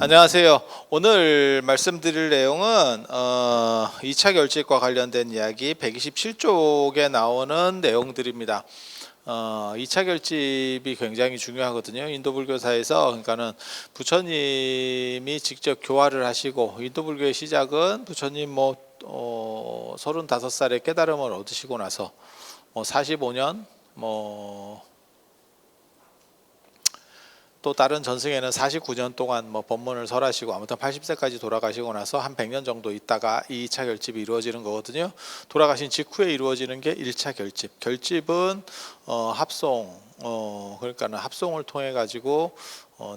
안녕하세요. 오늘 말씀드릴 내용은 2차 결집과 관련된 이야기 127쪽에 나오는 내용들입니다. 2차 결집이 굉장히 중요하거든요. 인도 불교사에서. 그러니까는 부처님이 직접 교화를 하시고, 인도 불교의 시작은 부처님 35살에 깨달음을 얻으시고 나서 45년 또 다른 전승에는 49년 동안 법문을 설하시고, 아무튼 80세까지 돌아가시고 나서 한 100년 정도 있다가 2차 결집이 이루어지는 거거든요. 돌아가신 직후에 이루어지는 게 1차 결집. 결집은 합송, 그러니까는 합송을 통해 가지고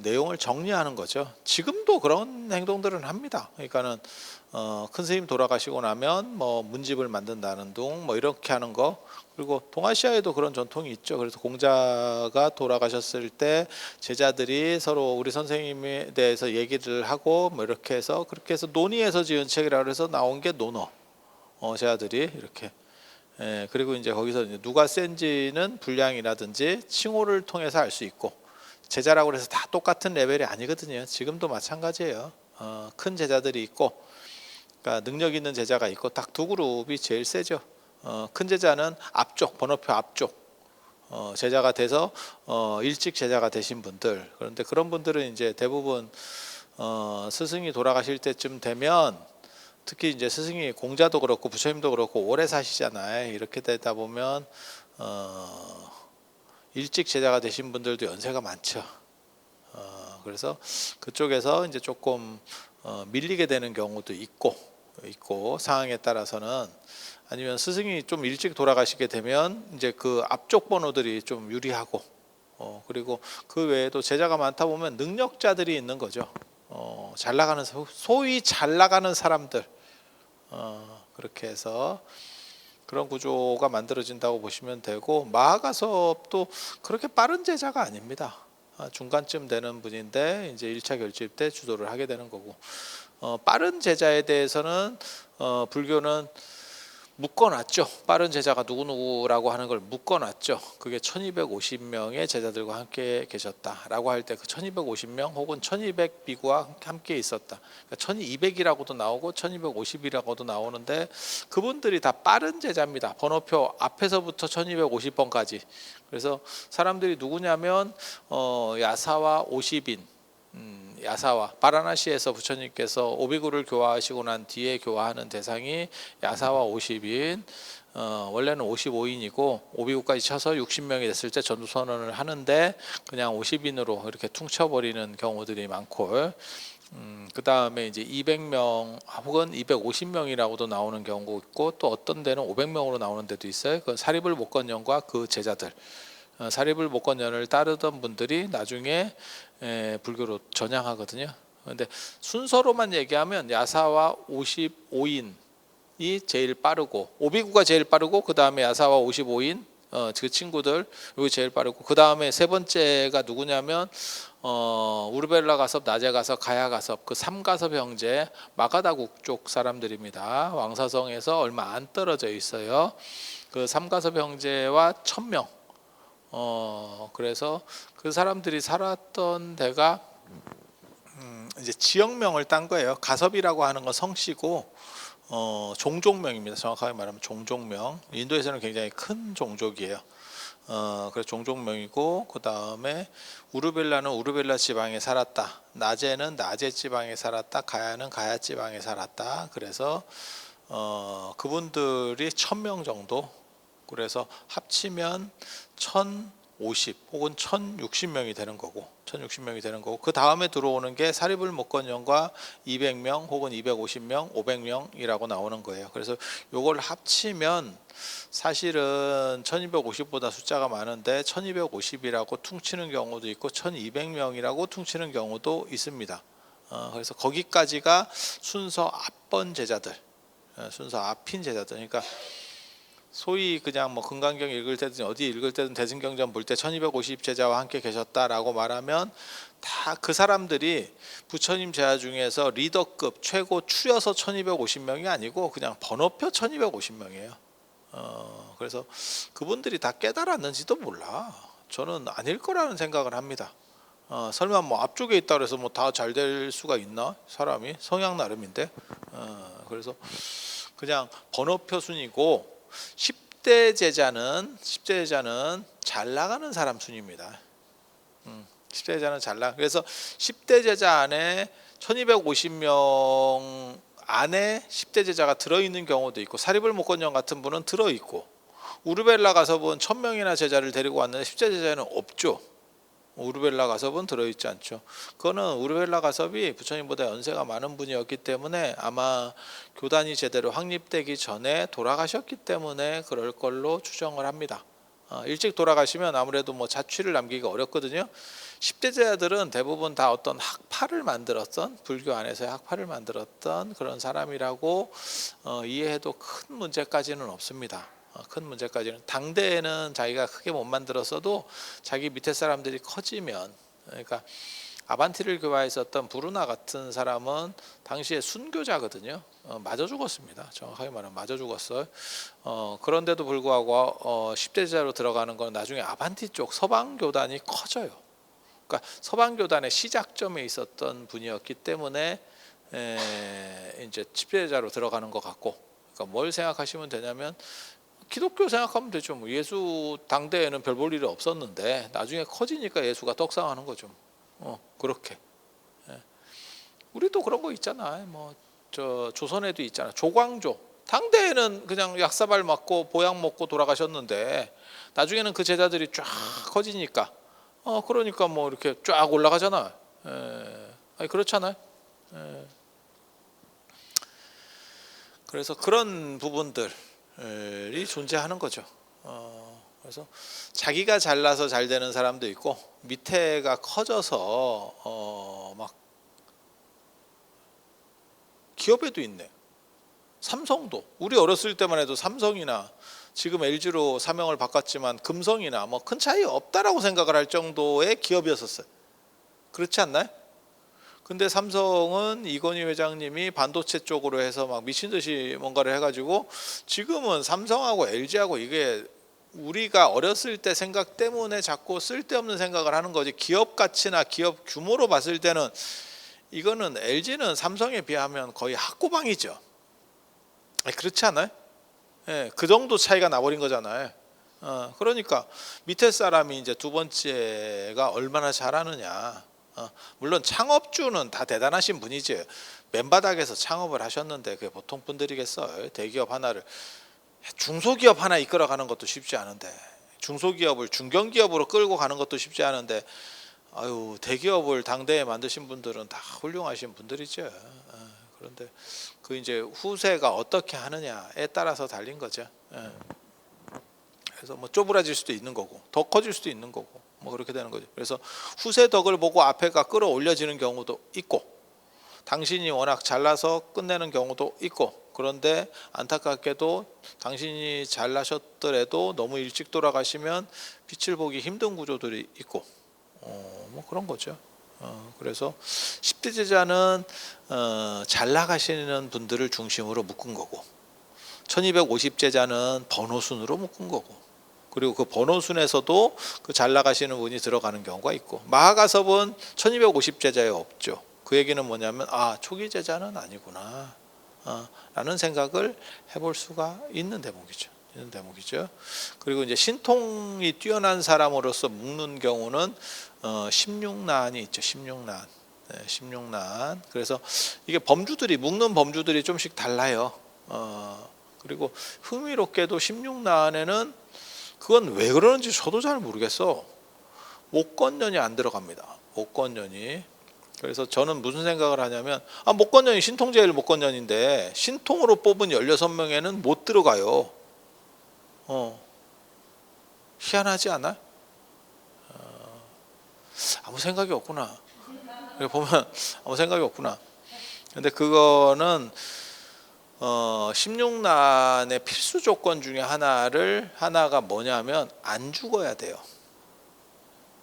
내용을 정리하는 거죠. 지금도 그런 행동들은 합니다. 그러니까는 큰 스님 돌아가시고 나면 문집을 만든다는 둥 이렇게 하는 거. 그리고 동아시아에도 그런 전통이 있죠. 그래서 공자가 돌아가셨을 때 제자들이 서로 우리 선생님에 대해서 얘기를 하고 이렇게 해서, 그렇게 해서 논의해서 지은 책이라 그래서 나온 게 논어. 제자들이 이렇게. 그리고 이제 거기서 이제 누가 센지는 분량이라든지 칭호를 통해서 알 수 있고, 제자라고 해서 다 똑같은 레벨이 아니거든요. 지금도 마찬가지예요. 큰 제자들이 있고, 그러니까 능력 있는 제자가 있고, 딱 두 그룹이 제일 세죠. 큰 제자는 앞쪽, 번호표 앞쪽 제자가 돼서 일찍 제자가 되신 분들. 그런데 그런 분들은 이제 대부분 스승이 돌아가실 때쯤 되면, 특히 이제 스승이 공자도 그렇고 부처님도 그렇고 오래 사시잖아요. 이렇게 되다 보면 일찍 제자가 되신 분들도 연세가 많죠. 그래서 그쪽에서 이제 조금 밀리게 되는 경우도 있고 상황에 따라서는, 아니면 스승이 좀 일찍 돌아가시게 되면 이제 그 앞쪽 번호들이 좀 유리하고, 그리고 그 외에도 제자가 많다 보면 능력자들이 있는 거죠. 잘 나가는, 소위 잘 나가는 사람들, 그렇게 해서 그런 구조가 만들어진다고 보시면 되고, 마하가섭도 그렇게 빠른 제자가 아닙니다. 중간쯤 되는 분인데 이제 1차 결집 때 주도를 하게 되는 거고, 빠른 제자에 대해서는 불교는 묶어놨죠. 빠른 제자가 누구누구라고 하는 걸 묶어놨죠. 그게 1250명의 제자들과 함께 계셨다라고 할 때 그 1250명 혹은 1200비구와 함께 있었다. 그러니까 1200이라고도 나오고 1250이라고도 나오는데, 그분들이 다 빠른 제자입니다. 번호표 앞에서부터 1250번까지. 그래서 사람들이 누구냐면 야사와 50인, 야사와 바라나시에서 부처님께서 오비구를 교화하시고 난 뒤에 교화하는 대상이 야사와 50인, 원래는 55인이고 오비구까지 쳐서 60명이 됐을 때 전도선언을 하는데 그냥 50인으로 이렇게 퉁쳐버리는 경우들이 많고, 그 다음에 이제 200명 혹은 250명이라고도 나오는 경우가 있고, 또 어떤 데는 500명으로 나오는 데도 있어요. 그 사리불 목건연과 그 제자들, 사리불 목건연을 따르던 분들이 나중에 불교로 전향하거든요. 그런데 순서로만 얘기하면 야사와 55인이 제일 빠르고, 오비구가 제일 빠르고, 그 다음에 야사와 55인 그 친구들 여기 제일 빠르고, 그 다음에 세 번째가 누구냐면 우르벨라 가섭, 나제 가섭, 가야 가섭, 그 삼가섭 형제 마가다국 쪽 사람들입니다. 왕사성에서 얼마 안 떨어져 있어요. 그 삼가섭 형제와 1000명. 그래서 그 사람들이 살았던 데가 이제 지역명을 딴 거예요. 가섭이라고 하는 건 성씨고 종족명입니다. 정확하게 말하면 종족명. 인도에서는 굉장히 큰 종족이에요. 그래서 종족명이고, 그 다음에 우르벨라는 우르벨라 지방에 살았다. 나제는 나제 지방에 살았다. 가야는 가야 지방에 살았다. 그래서 그분들이 1000명 정도. 그래서 합치면 1050 혹은 1060명이 되는 거고, 그 다음에 들어오는 게 사리불 목건연과 200명 혹은 250명, 500명이라고 나오는 거예요. 그래서 요걸 합치면 사실은 1250보다 숫자가 많은데 1250이라고 퉁치는 경우도 있고 1200명이라고 퉁치는 경우도 있습니다. 그래서 거기까지가 순서 앞번 제자들, 순서 앞인 제자들. 그러니까 소위 그냥 금강경 읽을 때든 어디 읽을 때든 대승경전 볼 때 1250 제자와 함께 계셨다라고 말하면 다 그 사람들이 부처님 제자 중에서 리더급 최고 추려서 1250명이 아니고 그냥 번호표 1250명이에요. 그래서 그분들이 다 깨달았는지도 몰라. 저는 아닐 거라는 생각을 합니다. 설마 뭐 앞쪽에 있다 그래서 뭐 다 잘 될 수가 있나? 사람이 성향 나름인데. 그래서 그냥 번호표 순이고 10대 제자는 잘 나가는 사람 순입니다. 10대 제자는 잘 나. 그래서 10대 제자 안에 1250명 안에 10대 제자가 들어있는 경우도 있고, 사리불 목건령 같은 분은 들어있고, 우르벨라 가섭은 1000명이나 제자를 데리고 왔는데 10대 제자는 없죠. 우르벨라 가섭은 들어있지 않죠. 그거는 우르벨라 가섭이 부처님보다 연세가 많은 분이었기 때문에 아마 교단이 제대로 확립되기 전에 돌아가셨기 때문에 그럴 걸로 추정을 합니다. 일찍 돌아가시면 아무래도 뭐 자취를 남기기가 어렵거든요. 10대 제자들은 대부분 다 어떤 학파를 만들었던, 불교 안에서의 학파를 만들었던 그런 사람이라고 이해해도 큰 문제까지는 없습니다. 큰 문제까지는, 당대에는 자기가 크게 못 만들었어도 자기 밑에 사람들이 커지면, 그러니까 아반티를 교화했었던 부르나 같은 사람은 당시에 순교자거든요. 맞아 죽었습니다. 정확하게 말하면 맞아 죽었어요. 그런데도 불구하고 10대 제자로 들어가는 건 나중에 아반티 쪽 서방 교단이 커져요. 그러니까 서방 교단의 시작점에 있었던 분이었기 때문에 이제 10대 제자로 들어가는 것 같고, 그러니까 뭘 생각하시면 되냐면 기독교 생각하면 되죠. 뭐 예수 당대에는 별 볼 일이 없었는데 나중에 커지니까 예수가 떡상하는 거죠. 그렇게. 우리도 그런 거 있잖아. 뭐 저 조선에도 있잖아. 조광조 당대에는 그냥 약사발 맞고 보약 먹고 돌아가셨는데 나중에는 그 제자들이 쫙 커지니까 그러니까 뭐 이렇게 쫙 올라가잖아. 아니 그렇잖아요. 그래서 그런 부분들이 존재하는 거죠. 그래서 자기가 잘나서 잘 되는 사람도 있고, 밑에가 커져서 막 기업에도 있네. 삼성도, 우리 어렸을 때만 해도 삼성이나 지금 LG로 사명을 바꿨지만 금성이나 뭐 큰 차이 없다라고 생각을 할 정도의 기업이었었어요. 그렇지 않나요? 근데 삼성은 이건희 회장님이 반도체 쪽으로 해서 막 미친 듯이 뭔가를 해가지고 지금은 삼성하고 LG하고 이게 우리가 어렸을 때 생각 때문에 자꾸 쓸데없는 생각을 하는 거지, 기업 가치나 기업 규모로 봤을 때는 이거는 LG는 삼성에 비하면 거의 학고방이죠. 그렇지 않아요? 그 정도 차이가 나버린 거잖아요. 그러니까 밑에 사람이 이제 두 번째가 얼마나 잘하느냐. 물론 창업주는 다 대단하신 분이지, 맨바닥에서 창업을 하셨는데 그게 보통 분들이겠어요. 대기업 하나를, 중소기업 하나 이끌어가는 것도 쉽지 않은데, 중소기업을 중견기업으로 끌고 가는 것도 쉽지 않은데, 아유 대기업을 당대에 만드신 분들은 다 훌륭하신 분들이죠. 그런데 그 이제 후세가 어떻게 하느냐에 따라서 달린 거죠. 그래서 뭐 쪼그라질 수도 있는 거고 더 커질 수도 있는 거고 뭐 그렇게 되는 거죠. 그래서 후세 덕을 보고 앞에가 끌어올려지는 경우도 있고, 당신이 워낙 잘나서 끝내는 경우도 있고, 그런데 안타깝게도 당신이 잘나셨더라도 너무 일찍 돌아가시면 빛을 보기 힘든 구조들이 있고, 뭐 그런 거죠. 그래서 10대 제자는 잘 나가시는 분들을 중심으로 묶은 거고, 1250 제자는 번호순으로 묶은 거고, 그리고 그 번호순에서도 그 잘 나가시는 분이 들어가는 경우가 있고, 마하가섭은 1250 제자에 없죠. 그 얘기는 뭐냐면 초기 제자는 아니구나 라는 생각을 해볼 수가 있는 대목이죠. 그리고 이제 신통이 뛰어난 사람으로서 묶는 경우는 16난이 있죠. 16난. 16난. 그래서 이게 범주들이, 묶는 범주들이 좀씩 달라요. 그리고 흥미롭게도 16난에는 그건 왜 그러는지 저도 잘 모르겠어. 목건년이 안 들어갑니다. 목건년이. 그래서 저는 무슨 생각을 하냐면 목건년이 신통제일 목건년인데 신통으로 뽑은 16명에는 못 들어가요. 희한하지 않아? 아무 생각이 없구나. 보면 아무 생각이 없구나. 근데 그거는 16난의 필수 조건 중에 하나가 뭐냐면 안 죽어야 돼요.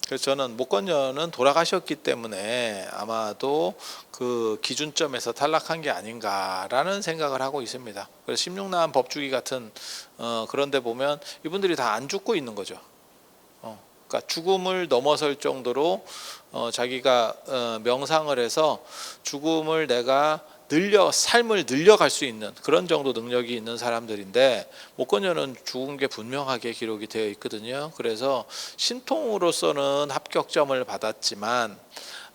그래서 저는 목건년은 돌아가셨기 때문에 아마도 그 기준점에서 탈락한 게 아닌가라는 생각을 하고 있습니다. 그래서 16난 법주기 같은 그런 데 보면 이분들이 다 안 죽고 있는 거죠. 그러니까 죽음을 넘어설 정도로 자기가 명상을 해서 죽음을 내가 삶을 늘려갈 수 있는 그런 정도 능력이 있는 사람들인데, 목건녀는 죽은 게 분명하게 기록이 되어 있거든요. 그래서 신통으로서는 합격점을 받았지만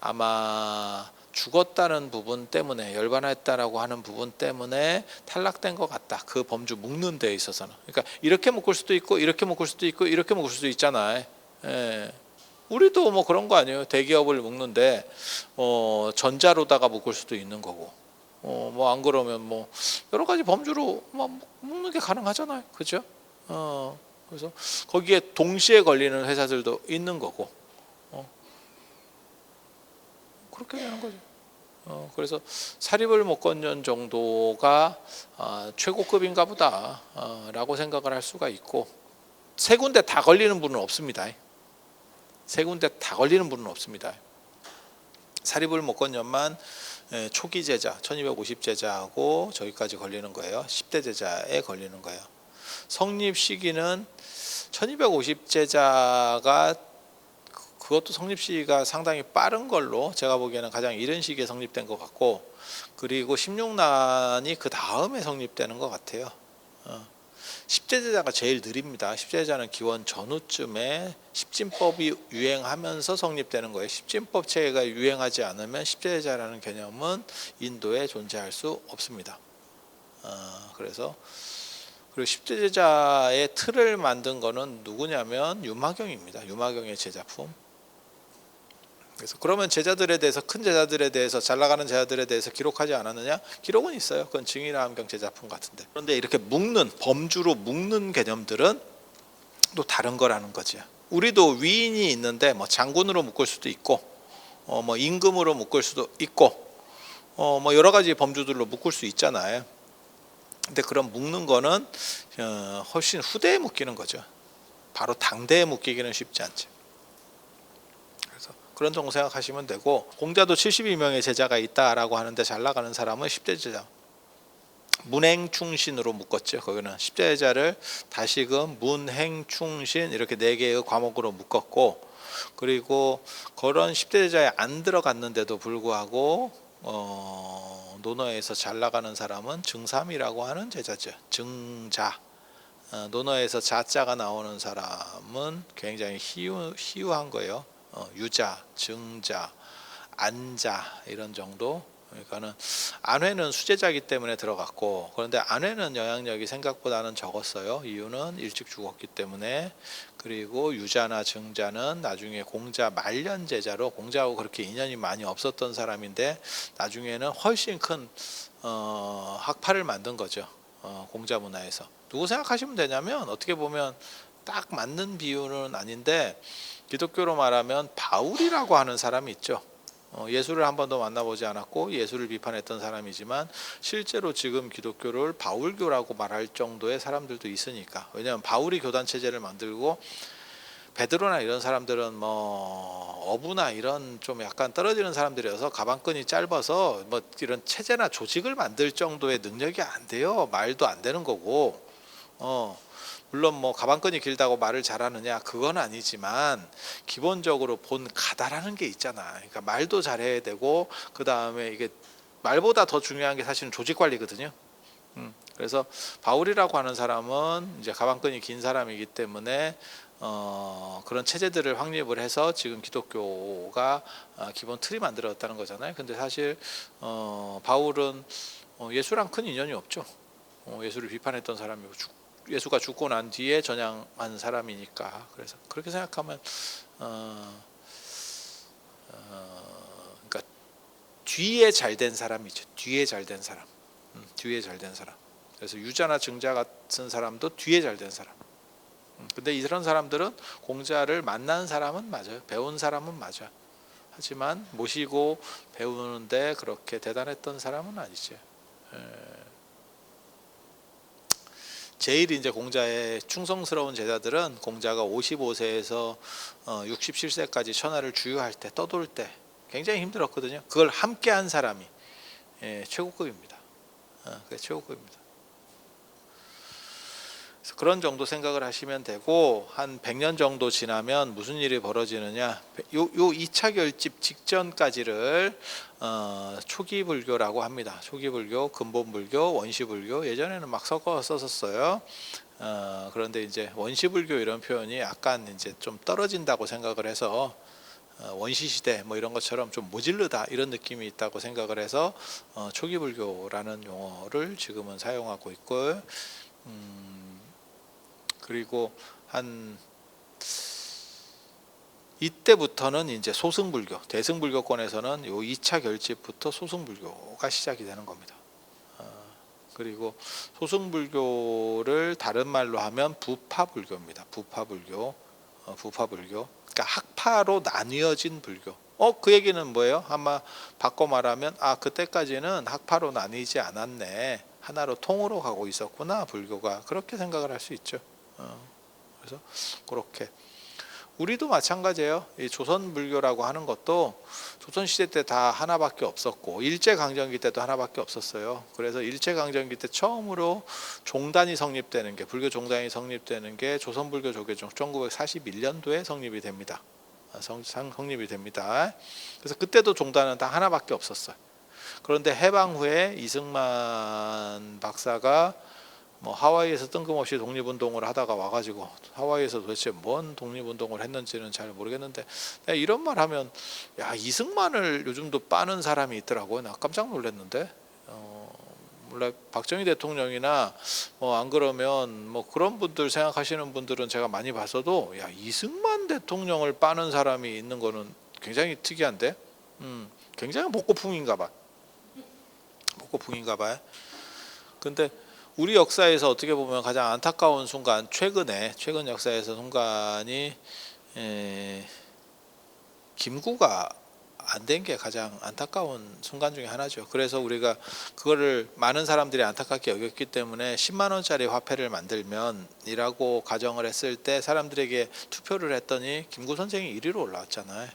아마 죽었다는 부분 때문에, 열반했다라고 하는 부분 때문에 탈락된 것 같다. 그 범주 묶는 데 있어서는. 그러니까 이렇게 묶을 수도 있고 이렇게 묶을 수도 있고 이렇게 묶을 수도 있잖아요. 예. 우리도 뭐 그런 거 아니에요. 대기업을 묶는데 전자로다가 묶을 수도 있는 거고, 뭐 안 그러면 뭐 여러 가지 범주로 뭐 묶는 게 가능하잖아요. 그죠? 그래서 거기에 동시에 걸리는 회사들도 있는 거고, 그렇게 되는 거죠. 그래서 사립을 목건년 정도가 최고급인가 보다 라고 생각을 할 수가 있고, 세 군데 다 걸리는 분은 없습니다. 세 군데 다 걸리는 분은 없습니다. 사립을 목건년만 초기 제자 1250 제자하고 저기까지 걸리는 거예요. 10대 제자에 걸리는 거예요. 성립 시기는 1250 제자가, 그것도 성립 시기가 상당히 빠른 걸로 제가 보기에는 가장 이른 시기에 성립된 것 같고, 그리고 16난이 그 다음에 성립되는 것 같아요. 10대 제자가 제일 느립니다. 10대 제자는 기원 전후쯤에 십진법이 유행하면서 성립되는 거예요. 십진법 체계가 유행하지 않으면 10대 제자라는 개념은 인도에 존재할 수 없습니다. 그래서 그리고 10대 제자의 틀을 만든 거는 누구냐면 유마경입니다. 유마경의 제자품. 그래서 그러면 제자들에 대해서, 큰 제자들에 대해서, 잘 나가는 제자들에 대해서 기록하지 않았느냐? 기록은 있어요. 그건 증인함경 제자품 같은데. 그런데 이렇게 묶는, 범주로 묶는 개념들은 또 다른 거라는 거죠. 우리도 위인이 있는데 뭐 장군으로 묶을 수도 있고, 뭐 임금으로 묶을 수도 있고, 뭐 여러 가지 범주들로 묶을 수 있잖아요. 근데 그런 묶는 거는 훨씬 후대에 묶이는 거죠. 바로 당대에 묶이기는 쉽지 않죠. 그런 정도 생각하시면 되고, 공자도 72명의 제자가 있다라고 하는데 잘 나가는 사람은 10대 제자, 문행충신으로 묶었죠. 거기는 10대 제자를 다시금 문행충신 이렇게 4개의 과목으로 묶었고, 그리고 그런 10대 제자에 안 들어갔는데도 불구하고 논어에서 잘 나가는 사람은 증삼이라고 하는 제자죠. 증자. 논어에서 자자가 나오는 사람은 굉장히 희유한 거예요. 유자, 증자, 안자 이런 정도. 그러니까는 안회는 수제자이기 때문에 들어갔고, 그런데 안회는 영향력이 생각보다는 적었어요. 이유는 일찍 죽었기 때문에. 그리고 유자나 증자는 나중에 공자 말년 제자로, 공자하고 그렇게 인연이 많이 없었던 사람인데 나중에는 훨씬 큰 학파를 만든 거죠. 공자 문화에서. 누구 생각하시면 되냐면, 어떻게 보면 딱 맞는 비유는 아닌데, 기독교로 말하면 바울이라고 하는 사람이 있죠. 예수를 한 번도 만나보지 않았고 예수를 비판했던 사람이지만 실제로 지금 기독교를 바울교라고 말할 정도의 사람들도 있으니까. 왜냐하면 바울이 교단 체제를 만들고, 베드로나 이런 사람들은 뭐 어부나 이런 좀 약간 떨어지는 사람들이어서 가방끈이 짧아서 뭐 이런 체제나 조직을 만들 정도의 능력이 안 돼요. 말도 안 되는 거고. 물론 뭐 가방끈이 길다고 말을 잘하느냐, 그건 아니지만 기본적으로 본 가다라는 게 있잖아. 그러니까 말도 잘해야 되고, 그 다음에 이게 말보다 더 중요한 게 사실은 조직 관리거든요. 그래서 바울이라고 하는 사람은 이제 가방끈이 긴 사람이기 때문에 그런 체제들을 확립을 해서 지금 기독교가 기본 틀이 만들어졌다는 거잖아요. 근데 사실 바울은 예수랑 큰 인연이 없죠. 예수를 비판했던 사람이고, 예수가 죽고 난 뒤에 전향한 사람이니까. 그래서 그렇게 생각하면 그러니까 뒤에 잘된 사람이죠. 뒤에 잘된 사람. 뒤에 잘된 사람. 그래서 유자나 증자 같은 사람도 뒤에 잘된 사람. 근데 이런 사람들은 공자를 만난 사람은 맞아요. 배운 사람은 맞아. 하지만 모시고 배우는데 그렇게 대단했던 사람은 아니죠. 제일 이제 공자의 충성스러운 제자들은 공자가 55세에서 67세까지 천하를 주유할 때, 떠돌 때 굉장히 힘들었거든요. 그걸 함께한 사람이 최고급입니다. 그게 최고급입니다. 그래서 그런 정도 생각을 하시면 되고, 한 100년 정도 지나면 무슨 일이 벌어지느냐, 요 2차 결집 직전까지를 초기 불교라고 합니다. 초기 불교, 근본 불교, 원시 불교, 예전에는 막 섞어 썼었어요. 그런데 이제 원시 불교 이런 표현이 약간 이제 좀 떨어진다고 생각을 해서, 원시 시대 뭐 이런 것처럼 좀 모질르다 이런 느낌이 있다고 생각을 해서 초기 불교라는 용어를 지금은 사용하고 있고, 그리고 한 이때부터는 이제 소승불교, 대승불교권에서는 요 2차 결집부터 소승불교가 시작이 되는 겁니다. 그리고 소승불교를 다른 말로 하면 부파불교입니다. 부파불교, 부파불교. 그러니까 학파로 나뉘어진 불교. 그 얘기는 뭐예요? 아마 바꿔 말하면, 그때까지는 학파로 나뉘지 않았네, 하나로 통으로 가고 있었구나 불교가, 그렇게 생각을 할 수 있죠. 그래서 그렇게 우리도 마찬가지예요. 이 조선 불교라고 하는 것도 조선 시대 때 다 하나밖에 없었고, 일제 강점기 때도 하나밖에 없었어요. 그래서 일제 강점기 때 처음으로 종단이 성립되는 게, 불교 종단이 성립되는 게 조선 불교 조계종 1941년도에 성립이 됩니다. 성립이 됩니다. 그래서 그때도 종단은 다 하나밖에 없었어요. 그런데 해방 후에 이승만 박사가 뭐 하와이에서 뜬금없이 독립운동을 하다가 와가지고, 하와이에서 도대체 뭔 독립운동을 했는지는 잘 모르겠는데, 내가 이런 말 하면, 야, 이승만을 요즘도 빠는 사람이 있더라고요. 나 깜짝 놀랐는데, 원래 박정희 대통령이나 뭐 안 그러면 뭐 그런 분들 생각하시는 분들은 제가 많이 봤어도, 야, 이승만 대통령을 빠는 사람이 있는 거는 굉장히 특이한데, 굉장히 복고풍인가 봐요. 근데 우리 역사에서 어떻게 보면 가장 안타까운 순간, 최근 역사에서 순간이 김구가 안 된 게 가장 안타까운 순간 중에 하나죠. 그래서 우리가 그거를 많은 사람들이 안타깝게 여겼기 때문에 10만 원짜리 화폐를 만들면이라고 가정을 했을 때 사람들에게 투표를 했더니 김구 선생이 1위로 올라왔잖아요.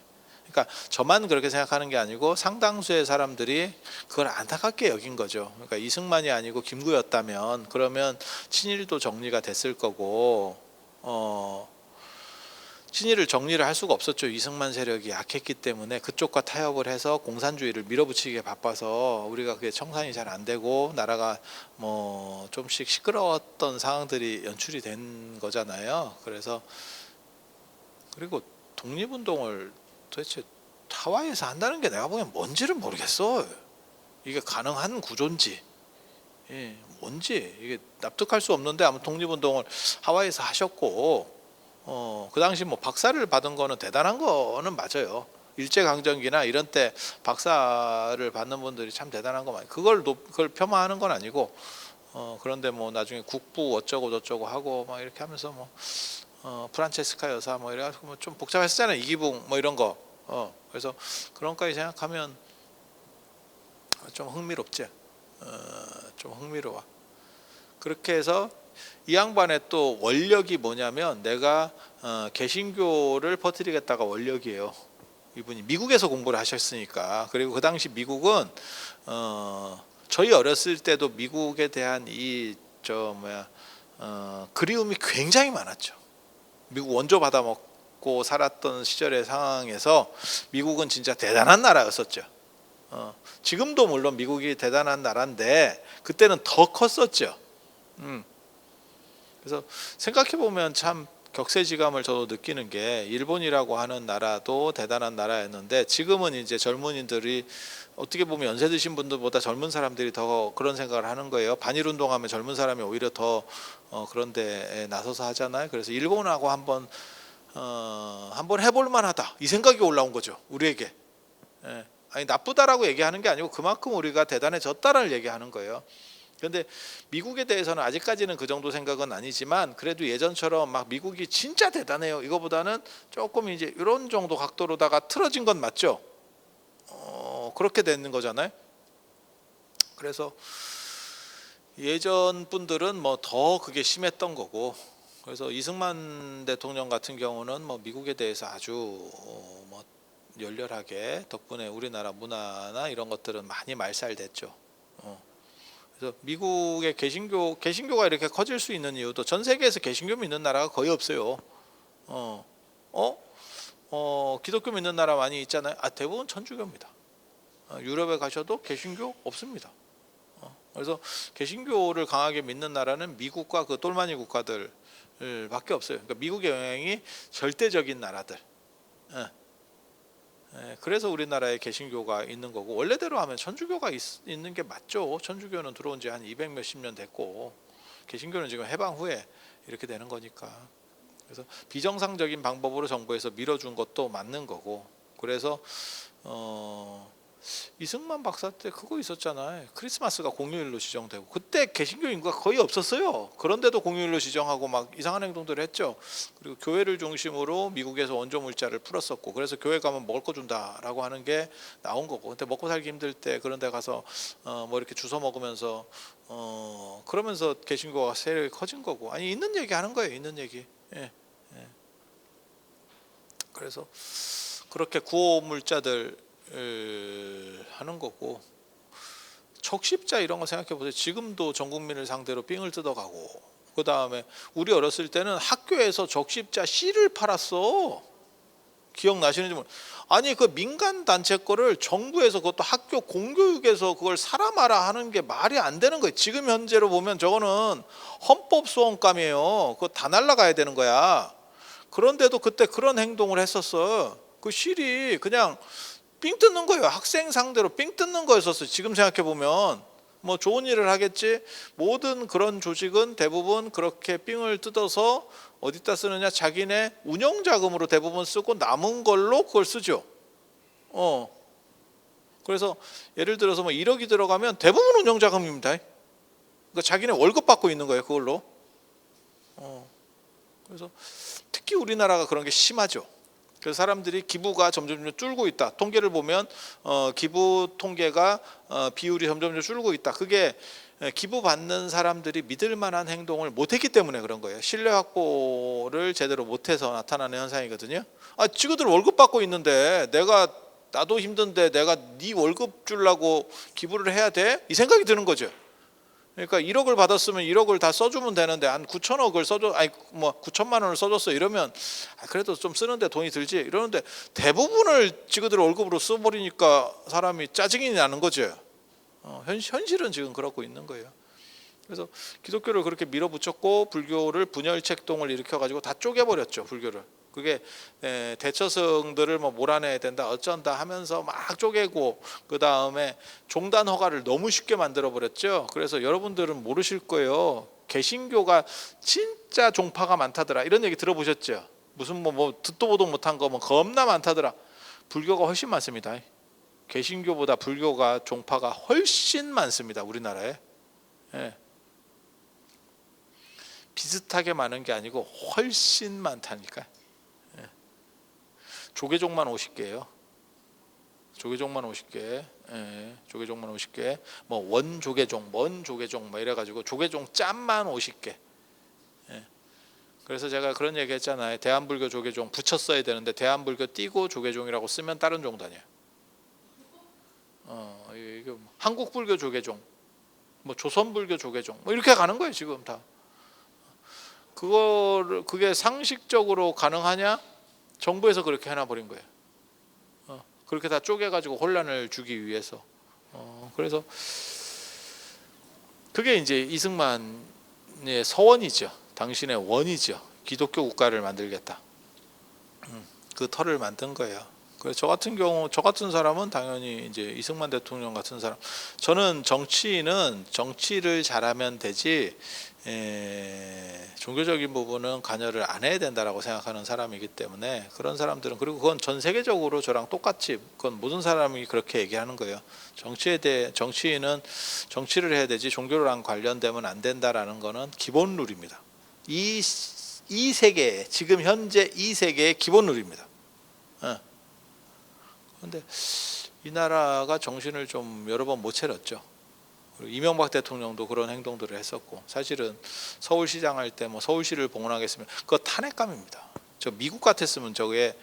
그러니까 저만 그렇게 생각하는 게 아니고 상당수의 사람들이 그걸 안타깝게 여긴 거죠. 그러니까 이승만이 아니고 김구였다면 그러면 친일도 정리가 됐을 거고, 친일을 정리를 할 수가 없었죠. 이승만 세력이 약했기 때문에 그쪽과 타협을 해서 공산주의를 밀어붙이기에 바빠서 우리가 그게 청산이 잘 안 되고 나라가 뭐 좀씩 시끄러웠던 상황들이 연출이 된 거잖아요. 그래서, 그리고 독립운동을 도대체 하와이에서 한다는 게 내가 보기엔 뭔지를 모르겠어. 이게 가능한 구조인지, 뭔지 이게 납득할 수 없는데, 아무튼 독립운동을 하와이에서 하셨고, 그 당시 뭐 박사를 받은 거는 대단한 거는 맞아요. 일제강점기나 이런 때 박사를 받는 분들이 참 대단한 거 많아요. 그걸 폄하하는 건 아니고, 그런데 뭐 나중에 국부 어쩌고 저쩌고 하고 막 이렇게 하면서 뭐 프란체스카 여사 뭐 이래가지고 뭐 좀 복잡했잖아요. 이기붕 뭐 이런 거. 그래서 그런 거까지 생각하면 좀 흥미롭지. 좀 흥미로워. 그렇게 해서 이 양반의 또 원력이 뭐냐면, 내가 개신교를 퍼뜨리겠다가 원력이에요. 이분이 미국에서 공부를 하셨으니까. 그리고 그 당시 미국은 저희 어렸을 때도 미국에 대한 그리움이 굉장히 많았죠. 미국 원조 받아먹고 살았던 시절의 상황에서 미국은 진짜 대단한 나라였었죠. 지금도 물론 미국이 대단한 나라인데 그때는 더 컸었죠. 그래서 생각해 보면 참 격세지감을 저도 느끼는 게, 일본이라고 하는 나라도 대단한 나라였는데 지금은 이제 젊은이들이 어떻게 보면 연세 드신 분들보다 젊은 사람들이 더 그런 생각을 하는 거예요. 반일 운동하면 젊은 사람이 오히려 더 그런 데에 나서서 하잖아요. 그래서 일본하고 한번 해볼 만하다 이 생각이 올라온 거죠, 우리에게. 아니, 나쁘다라고 얘기하는 게 아니고 그만큼 우리가 대단해졌다를 얘기하는 거예요. 그런데 미국에 대해서는 아직까지는 그 정도 생각은 아니지만, 그래도 예전처럼 막 미국이 진짜 대단해요 이거보다는 조금 이제 이런 정도 각도로다가 틀어진 건 맞죠. 그렇게 되는 거잖아요. 그래서 예전 분들은 뭐 더 그게 심했던 거고, 그래서 이승만 대통령 같은 경우는 뭐 미국에 대해서 아주 뭐 열렬하게, 덕분에 우리나라 문화나 이런 것들은 많이 말살됐죠. 그래서 미국의 개신교가 이렇게 커질 수 있는 이유도 전 세계에서 개신교 믿는 나라가 거의 없어요. 기독교 믿는 나라 많이 있잖아요. 대부분 천주교입니다. 유럽에 가셔도 개신교 없습니다. 그래서 개신교를 강하게 믿는 나라는 미국과 그 똘마니 국가들 밖에 없어요. 그러니까 미국의 영향이 절대적인 나라들. 그래서 우리나라에 개신교가 있는 거고, 원래대로 하면 천주교가 있는 게 맞죠. 천주교는 들어온 지 한 200 몇십 년 됐고, 개신교는 지금 해방 후에 이렇게 되는 거니까. 그래서 비정상적인 방법으로 정부에서 밀어준 것도 맞는 거고, 그래서 이승만 박사 때 그거 있었잖아요. 크리스마스가 공휴일로 지정되고, 그때 개신교 인구가 거의 없었어요. 그런데도 공휴일로 지정하고 막 이상한 행동들을 했죠. 그리고 교회를 중심으로 미국에서 원조 물자를 풀었었고, 그래서 교회 가면 먹을 거 준다라고 하는 게 나온 거고, 근데 먹고 살기 힘들 때 그런 데 가서 뭐 이렇게 주워 먹으면서 그러면서 개신교가 세력이 커진 거고, 아니 있는 얘기 하는 거예요. 있는 얘기. 그래서 그렇게 구호 물자들 하는 거고, 적십자 이런 거 생각해 보세요. 지금도 전 국민을 상대로 삥을 뜯어가고, 그 다음에 우리 어렸을 때는 학교에서 적십자 씨를 팔았어. 기억나시는지 모르겠어요. 아니 그 민간 단체 거를 정부에서, 그것도 학교 공교육에서 그걸 사라 마라 하는 게 말이 안 되는 거예요. 지금 현재로 보면 저거는 헌법 소원감이에요. 그거 다 날라가야 되는 거야. 그런데도 그때 그런 행동을 했었어. 그 실이 그냥 삥 뜯는 거예요. 학생 상대로 삥 뜯는 거였었어요. 지금 생각해 보면 뭐 좋은 일을 하겠지. 모든 그런 조직은 대부분 그렇게 삥을 뜯어서 어디다 쓰느냐, 자기네 운영 자금으로 대부분 쓰고 남은 걸로 그걸 쓰죠. 그래서 예를 들어서 뭐 1억이 들어가면 대부분 운영 자금입니다. 그러니까 자기네 월급 받고 있는 거예요, 그걸로. 그래서 특히 우리나라가 그런 게 심하죠. 그래서 사람들이 기부가 점점 줄고 있다. 통계를 보면 기부 통계가 비율이 점점 줄고 있다. 그게 기부 받는 사람들이 믿을 만한 행동을 못했기 때문에 그런 거예요. 신뢰 확보를 제대로 못해서 나타나는 현상이거든요. 지구들 월급 받고 있는데 나도 힘든데 내가 네 월급 주려고 기부를 해야 돼? 이 생각이 드는 거죠. 그러니까 1억을 받았으면 1억을 다 써주면 되는데 한 9천억을 써줘, 아니 뭐 9천만 원을 써줬어 이러면 그래도 좀 쓰는데 돈이 들지 이러는데, 대부분을 지그들 월급으로 써버리니까 사람이 짜증이 나는 거죠. 현실은 지금 그러고 있는 거예요. 그래서 기독교를 그렇게 밀어붙였고, 불교를 분열책동을 일으켜가지고 다 쪼개버렸죠. 불교를. 그게 대처성들을 뭐 몰아내야 된다 어쩐다 하면서 막 쪼개고, 그 다음에 종단 허가를 너무 쉽게 만들어 버렸죠. 그래서 여러분들은 모르실 거예요. 개신교가 진짜 종파가 많다더라 이런 얘기 들어보셨죠? 무슨 뭐 듣도 보도 못한 거 뭐 겁나 많다더라. 불교가 훨씬 많습니다. 개신교보다 불교가 종파가 훨씬 많습니다. 우리나라에. 비슷하게 많은 게 아니고 훨씬 많다니까. 조계종만 50개예요. 조계종만 50개. 조계종만 50개. 뭐 원조계종, 먼조계종 뭐 이래가지고 조계종 짬만 50개. 그래서 제가 그런 얘기 했잖아요. 대한불교 조계종 붙였어야 되는데 대한불교 띄고 조계종이라고 쓰면 다른 종단이에요. 이게 한국불교 조계종, 뭐 조선불교 조계종 뭐 이렇게 가는 거예요 지금 다. 그게 상식적으로 가능하냐? 정부에서 그렇게 해놔버린 거예요. 그렇게 다 쪼개가지고 혼란을 주기 위해서. 그래서 그게 이제 이승만의 서원이죠. 당신의 원이죠. 기독교 국가를 만들겠다. 그 터를 만든 거예요. 그래서 저 같은 경우, 저 같은 사람은 당연히 이제 이승만 대통령 같은 사람. 저는 정치인은 정치를 잘하면 되지, 종교적인 부분은 관여를 안 해야 된다라고 생각하는 사람이기 때문에, 그런 사람들은, 그리고 그건 전 세계적으로 저랑 똑같이, 그건 모든 사람이 그렇게 얘기하는 거예요. 정치인은 정치를 해야 되지 종교랑 관련되면 안 된다라는 거는 기본 룰입니다. 이 세계, 지금 현재 이 세계의 기본 룰입니다. 그런데 이 나라가 정신을 좀 여러 번 못 차렸죠. 이명박 대통령도 그런 행동들을 했었고, 사실은 서울시장 할 때 뭐 서울시를 봉헌하겠으면 그거 탄핵감입니다. 저 미국 같았으면 저게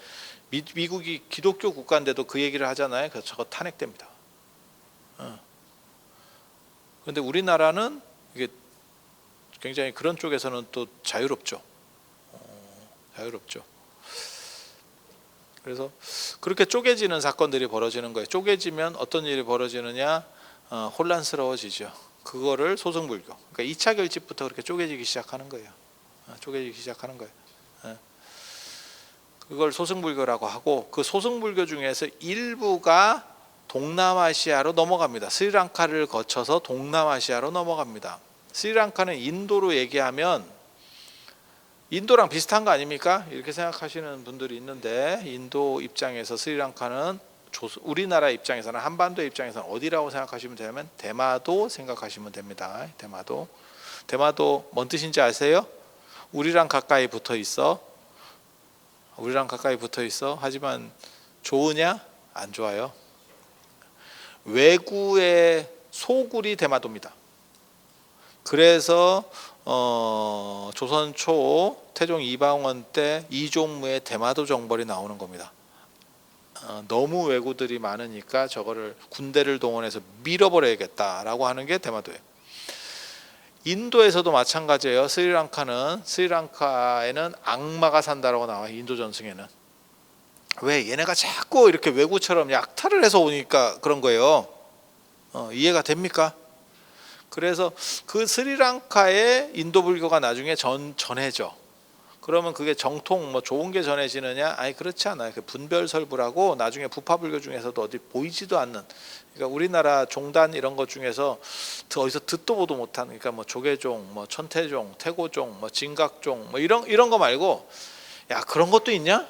미국이 기독교 국가인데도 그 얘기를 하잖아요. 그래서 저거 탄핵됩니다. 그런데 우리나라는 이게 굉장히 그런 쪽에서는 또 자유롭죠. 자유롭죠. 그래서 그렇게 쪼개지는 사건들이 벌어지는 거예요. 쪼개지면 어떤 일이 벌어지느냐? 혼란스러워지죠. 그거를 소승불교. 그러니까 2차 결집부터 그렇게 쪼개지기 시작하는 거예요. 쪼개지기 시작하는 거예요. 그걸 소승불교라고 하고, 그 소승불교 중에서 일부가 동남아시아로 넘어갑니다. 스리랑카를 거쳐서 동남아시아로 넘어갑니다. 스리랑카는 인도로 얘기하면 인도랑 비슷한 거 아닙니까? 이렇게 생각하시는 분들이 있는데, 인도 입장에서 스리랑카는 우리나라 입장에서는, 한반도 입장에서는 어디라고 생각하시면 되냐면 대마도 생각하시면 됩니다. 대마도 뭔 뜻인지 아세요? 우리랑 가까이 붙어 있어. 우리랑 가까이 붙어 있어. 하지만 좋으냐? 안 좋아요. 왜구의 소굴이 대마도입니다. 그래서 조선 초 태종 이방원 때 이종무의 대마도 정벌이 나오는 겁니다. 너무 왜구들이 많으니까 저거를 군대를 동원해서 밀어버려야겠다라고 하는 게 대마도예요. 인도에서도 마찬가지예요. 스리랑카에는 악마가 산다라고 나와요. 인도 전승에는. 왜? 얘네가 자꾸 이렇게 왜구처럼 약탈을 해서 오니까 그런 거예요. 이해가 됩니까? 그래서 그 스리랑카의 인도 불교가 나중에 전해져. 그러면 그게 정통 뭐 좋은 게 전해지느냐? 아니, 그렇지 않아요. 그 분별설부라고 나중에 부파불교 중에서도 어디 보이지도 않는, 그러니까 우리나라 종단 이런 것 중에서 어디서 듣도 보도 못한, 그러니까 뭐 조계종, 뭐 천태종, 태고종, 뭐 진각종, 뭐 이런 거 말고, 야, 그런 것도 있냐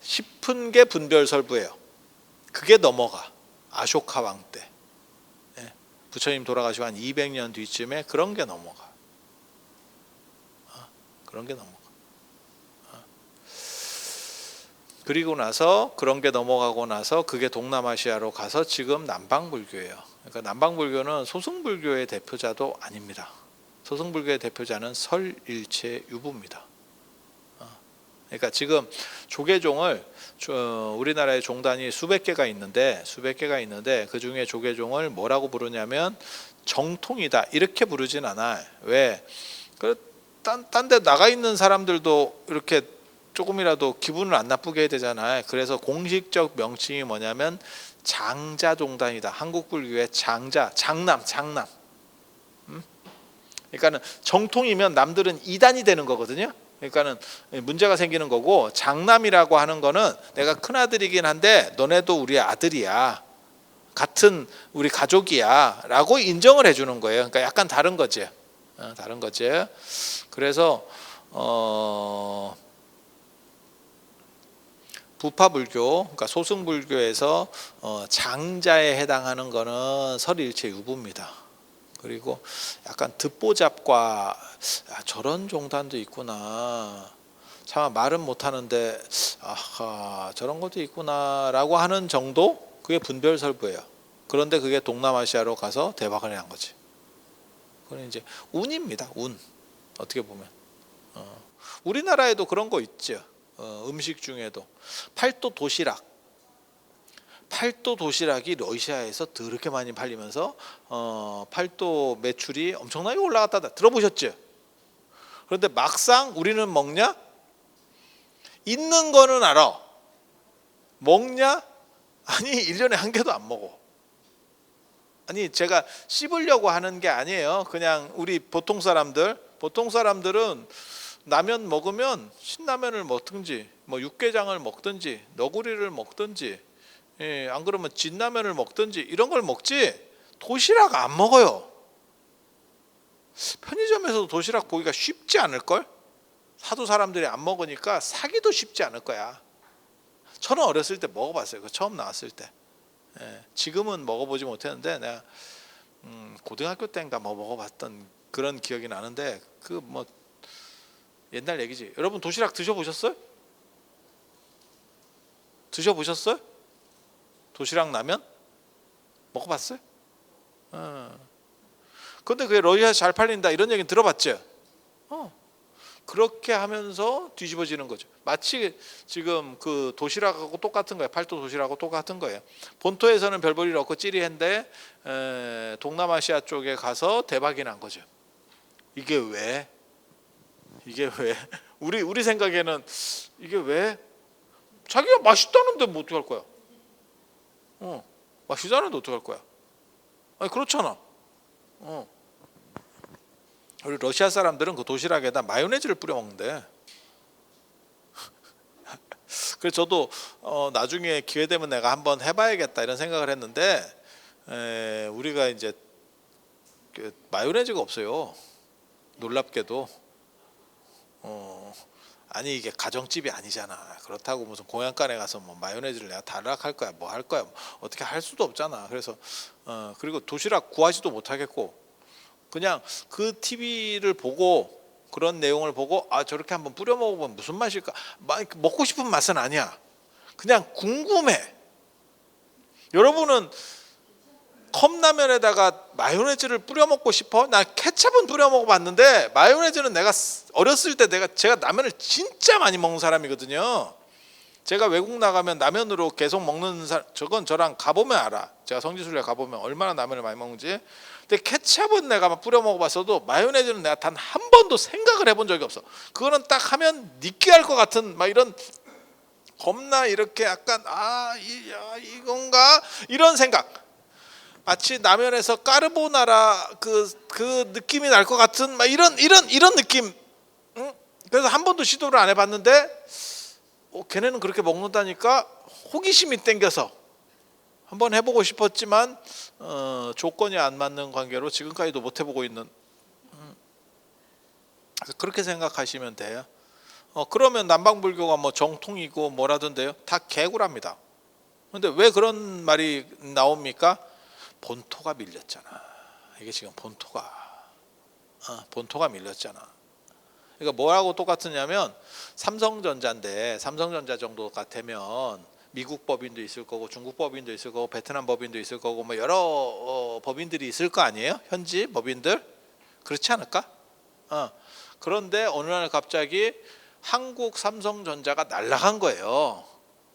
싶은 게 분별설부예요. 그게 넘어가. 아쇼카 왕 때. 부처님 돌아가시고 한 200년 뒤쯤에 그런 게 넘어가. 그런 게 넘어가. 그리고 나서 그런 게 넘어가고 나서 그게 동남아시아로 가서 지금 남방불교예요. 그러니까 남방불교는 소승불교의 대표자도 아닙니다. 소승불교의 대표자는 설일체유부입니다. 그러니까 지금 조계종을 우리나라의 종단이 수백 개가 있는데 그 중에 조계종을 뭐라고 부르냐면 정통이다 이렇게 부르진 않아요. 왜? 딴 데 나가 있는 사람들도 이렇게 조금이라도 기분을 안 나쁘게 해야 되잖아요. 그래서 공식적 명칭이 뭐냐면 장자종단이다. 한국불교의 장남. 그러니까는 정통이면 남들은 이단이 되는 거거든요. 그러니까는 문제가 생기는 거고, 장남이라고 하는 거는 내가 큰 아들이긴 한데 너네도 우리 아들이야, 같은 우리 가족이야 라고 인정을 해주는 거예요. 그러니까 약간 다른 거지. 그래서 부파불교, 그러니까 소승불교에서 장자에 해당하는 거는 설일체유부입니다. 그리고 약간 듣보잡과 저런 종단도 있구나, 참 말은 못하는데 아하 저런 것도 있구나라고 하는 정도, 그게 분별설부예요. 그런데 그게 동남아시아로 가서 대박을 난 거지. 그건 이제 운입니다. 운. 어떻게 보면 우리나라에도 그런 거 있죠. 음식 중에도 팔도 도시락이 러시아에서 더럽게 많이 팔리면서 팔도 매출이 엄청나게 올라갔다 들어보셨죠? 그런데 막상 우리는 먹냐? 있는 거는 알아. 먹냐? 아니 1년에 한 개도 안 먹어. 아니 제가 씹으려고 하는 게 아니에요. 그냥 우리 보통 사람들은 라면 먹으면 신라면을 먹든지 뭐 육개장을 먹든지 너구리를 먹든지, 안 그러면 진라면을 먹든지 이런 걸 먹지 도시락 안 먹어요. 편의점에서도 도시락 보기가 쉽지 않을걸? 하도 사람들이 안 먹으니까 사기도 쉽지 않을 거야. 저는 어렸을 때 먹어봤어요. 처음 나왔을 때. 지금은 먹어보지 못했는데 내가 고등학교 때인가 뭐 먹어봤던 그런 기억이 나는데, 그 뭐 옛날 얘기지. 여러분 도시락 드셔보셨어요? 도시락 라면? 먹어봤어요? 근데 그게 러시아에서 잘 팔린다 이런 얘기는 들어봤죠? 그렇게 하면서 뒤집어지는 거죠. 마치 지금 그 도시락하고 똑같은 거예요. 팔도 도시락하고 똑같은 거예요. 본토에서는 별 볼 일 없고 찌리했는데 동남아시아 쪽에 가서 대박이 난 거죠. 이게 왜? 우리 생각에는 이게 왜? 자기가 맛있다는데 뭐 어떻게 할 거야? 맛있다는데 어떻게 할 거야? 아니 그렇잖아. 우리 러시아 사람들은 그 도시락에다 마요네즈를 뿌려 먹는데. 그래서 저도 나중에 기회 되면 내가 한번 해봐야겠다 이런 생각을 했는데 우리가 이제 그 마요네즈가 없어요. 놀랍게도. 아니 이게 가정집이 아니잖아. 그렇다고 무슨 공양간에 가서 뭐 마요네즈를 내가 달라고 할 거야, 뭐 할 거야, 어떻게 할 수도 없잖아. 그래서 그리고 도시락 구하지도 못하겠고 그냥 그 TV를 보고 그런 내용을 보고 아 저렇게 한번 뿌려 먹어보면 무슨 맛일까? 먹고 싶은 맛은 아니야. 그냥 궁금해. 여러분은 컵라면에다가 마요네즈를 뿌려 먹고 싶어? 나 케첩은 뿌려 먹어봤는데 마요네즈는 내가 어렸을 때 제가 라면을 진짜 많이 먹는 사람이거든요. 제가 외국 나가면 라면으로 계속 먹는 저건 저랑 가보면 알아. 제가 성지순례 가보면 얼마나 라면을 많이 먹는지. 근데 케첩은 내가 막 뿌려 먹어봤어도 마요네즈는 내가 단 한 번도 생각을 해본 적이 없어. 그거는 딱 하면 느끼할 것 같은 막 이런 겁나 이렇게 약간 이건가 이런 생각. 마치 라면에서 까르보나라 그 느낌이 날 것 같은 막 이런 느낌. 응? 그래서 한 번도 시도를 안 해봤는데 걔네는 그렇게 먹는다니까 호기심이 땡겨서 한번 해보고 싶었지만 조건이 안 맞는 관계로 지금까지도 못 해보고 있는. 그렇게 생각하시면 돼요. 그러면 남방불교가 뭐 정통이고 뭐라던데요? 다 개구랍니다. 근데 왜 그런 말이 나옵니까? 본토가 밀렸잖아. 이게 지금 본토가 밀렸잖아. 그러니까 뭐하고 똑같으냐면 삼성전자인데 삼성전자 정도 같으면 미국 법인도 있을 거고 중국 법인도 있을 거고 베트남 법인도 있을 거고 뭐 여러 법인들이 있을 거 아니에요? 현지 법인들 그렇지 않을까? 그런데 어느 날 갑자기 한국 삼성전자가 날아간 거예요.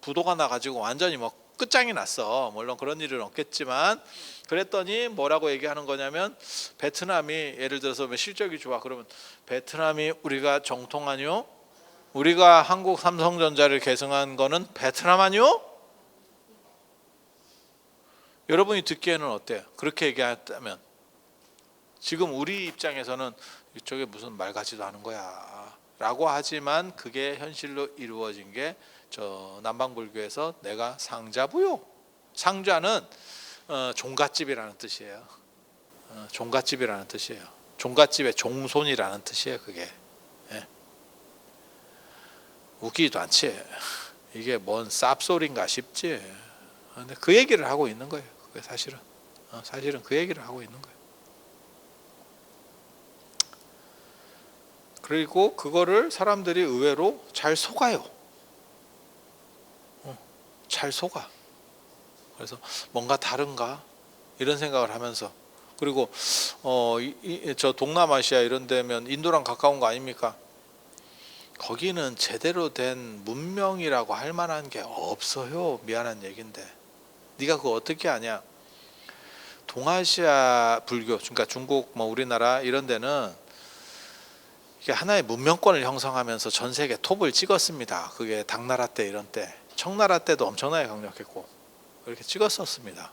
부도가 나가지고 완전히 뭐 끝장이 났어. 물론 그런 일은 없겠지만 그랬더니 뭐라고 얘기하는 거냐면 베트남이 예를 들어서 실적이 좋아 그러면 베트남이 우리가 정통 아니요? 우리가 한국 삼성전자를 계승한 거는 베트남 아니요? 여러분이 듣기에는 어때요? 그렇게 얘기했다면 지금 우리 입장에서는 이쪽에 무슨 말 같지도 않은 거야 라고 하지만 그게 현실로 이루어진 게 저 남방불교에서 내가 상자부요. 상자는 종갓집이라는 뜻이에요. 종갓집이라는 뜻이에요. 종갓집의 종손이라는 뜻이에요. 그게 웃기지도 않지. 이게 뭔 쌉소리인가 싶지. 근데 그 얘기를 하고 있는 거예요. 그게 사실은 그 얘기를 하고 있는 거예요. 그리고 그거를 사람들이 의외로 잘 속아요. 잘 속아. 그래서 뭔가 다른가 이런 생각을 하면서 그리고 저 동남아시아 이런 데면 인도랑 가까운 거 아닙니까? 거기는 제대로 된 문명이라고 할 만한 게 없어요. 미안한 얘긴데 네가 그거 어떻게 아냐? 동아시아 불교 그러니까 중국 뭐 우리나라 이런 데는 이게 하나의 문명권을 형성하면서 전 세계 톱을 찍었습니다. 그게 당나라 때 이런 때 청나라 때도 엄청나게 강력했고 그렇게 찍었었습니다.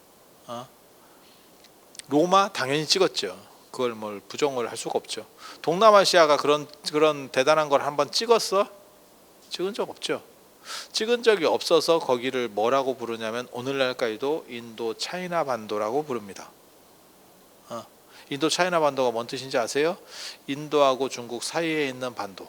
로마 당연히 찍었죠. 그걸 뭘 부정을 할 수가 없죠. 동남아시아가 그런 대단한 걸 한번 찍었어? 찍은 적 없죠. 찍은 적이 없어서 거기를 뭐라고 부르냐면 오늘날까지도 인도 차이나 반도라고 부릅니다. 인도 차이나 반도가 뭔 뜻인지 아세요? 인도하고 중국 사이에 있는 반도.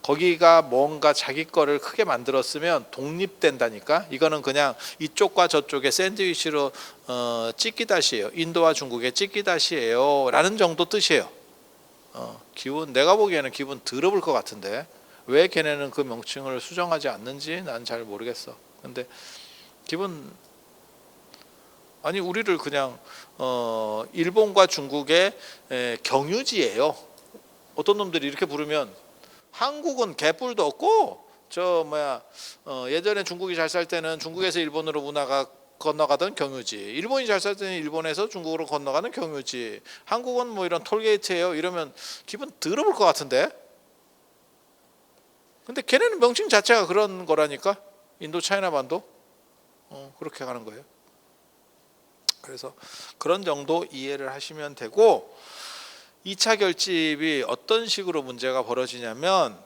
거기가 뭔가 자기 거를 크게 만들었으면 독립된다니까. 이거는 그냥 이쪽과 저쪽의 샌드위치로 찢기다시예요. 인도와 중국의 찢기다시예요 라는 정도 뜻이에요. 기분 내가 보기에는 기분 더러울 것 같은데 왜 걔네는 그 명칭을 수정하지 않는지 난 잘 모르겠어. 근데 기분 아니 우리를 그냥 일본과 중국의 경유지예요. 어떤 놈들이 이렇게 부르면 한국은 개뿔도 없고 예전에 중국이 잘 살 때는 중국에서 일본으로 문화가 건너가던 경유지, 일본이 잘 살 때는 일본에서 중국으로 건너가는 경유지, 한국은 뭐 이런 톨게이트예요 이러면 기분 더러울 것 같은데, 근데 걔네는 명칭 자체가 그런 거라니까. 인도 차이나 반도 그렇게 가는 거예요. 그래서 그런 정도 이해를 하시면 되고, 2차 결집이 어떤 식으로 문제가 벌어지냐면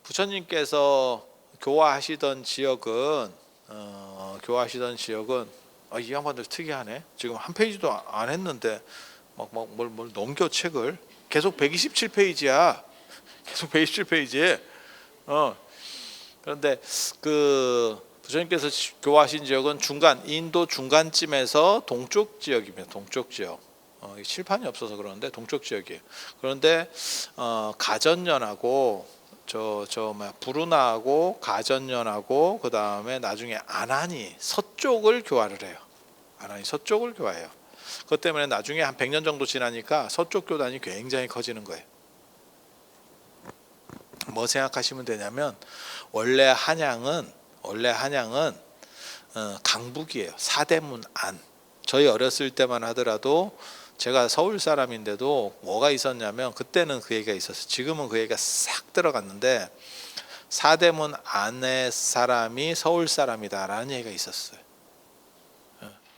부처님께서 교화하시던 지역은 이 양반들 특이하네. 지금 한 페이지도 안 했는데 뭘 넘겨 책을. 계속 127페이지야. 계속 127페이지. 그런데 그 부처님께서 교화하신 지역은 인도 중간쯤에서 동쪽 지역입니다. 동쪽 지역. 칠판이 없어서 그러는데 동쪽 지역이에요. 그런데 가전연하고 부르나하고 가전연하고 그 다음에 나중에 아난이 서쪽을 교화를 해요. 아난이 서쪽을 교화해요. 그것 때문에 나중에 한 100년 정도 지나니까 서쪽 교단이 굉장히 커지는 거예요. 뭐 생각하시면 되냐면 원래 한양은 강북이에요. 사대문 안. 저희 어렸을 때만 하더라도, 제가 서울 사람인데도 뭐가 있었냐면 그때는 그 얘기가 있었어요. 지금은 그 얘기가 싹 들어갔는데 사대문 안의 사람이 서울 사람이다라는 얘기가 있었어요.